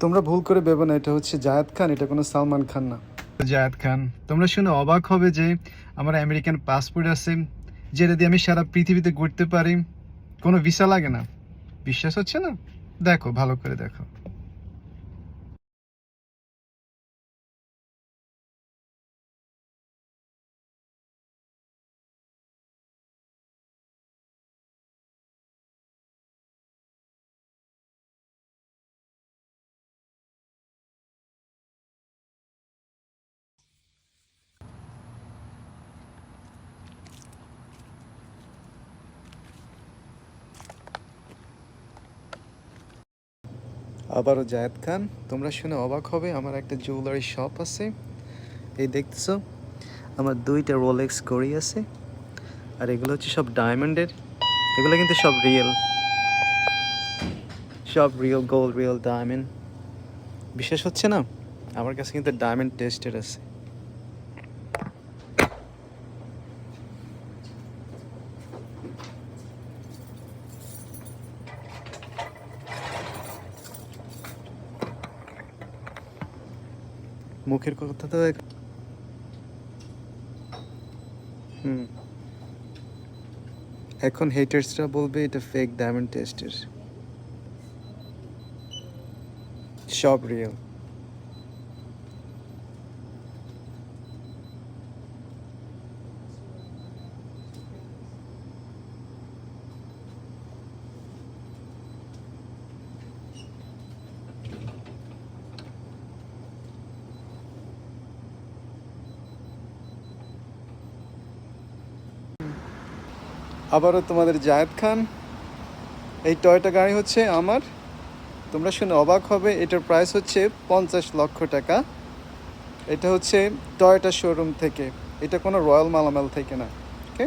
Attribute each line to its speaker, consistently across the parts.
Speaker 1: তোমরা ভুল করে ভেবো না এটা হচ্ছে জায়েদ খান, এটা কোনো সালমান খান না। জায়েদ খান, তোমরা শুনে অবাক হবে যে আমার আমেরিকান পাসপোর্ট আছে, যেটা দিয়ে আমি সারা পৃথিবীতে ঘুরতে পারি, কোনো ভিসা লাগে না। বিশ্বাস হচ্ছে না? দেখো, ভালো করে দেখো। আবারও জায়েদ খান, তোমরা শুনে অবাক হবে আমার একটা জুয়েলারি শপ আছে। এই দেখতেছো, আমার 2টা রোলেক্স ঘড়ি আছে, আর এগুলো হচ্ছে সব ডায়মন্ডের। এগুলো কিন্তু সব রিয়েল, সব রিয়েল গোল্ড, রিয়েল ডায়মন্ড। বিশ্বাস হচ্ছে না? আমার কাছে কিন্তু ডায়মন্ড টেস্টেড আছে। মুখের কথা তো হুম, এখন হেটার্সরা বলবে এটা ফেক ডায়মন্ড টেস্টের, সব রিয়েল। আবারও তোমাদের জায়েদ খান, এই টয়টা গাড়ি হচ্ছে আমার। তোমরা শুনে অবাক হবে, এটার প্রাইস হচ্ছে 50 লক্ষ টাকা। এটা হচ্ছে টয়োটা শোরুম থেকে, এটা কোনো রয়্যাল মালামাল থেকে না। ওকে,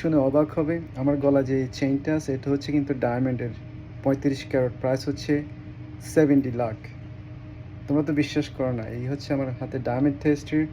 Speaker 1: শুনে অবাক হবে, আমার গলা যে চেইনটা আছে এটা হচ্ছে কিন্তু ডায়মন্ডের, 35 ক্যারেট, প্রাইস হচ্ছে 70 লাখ। তোমরা তো বিশ্বাস করো না, এই হচ্ছে আমার হাতে ডায়মন্ড টেস্টের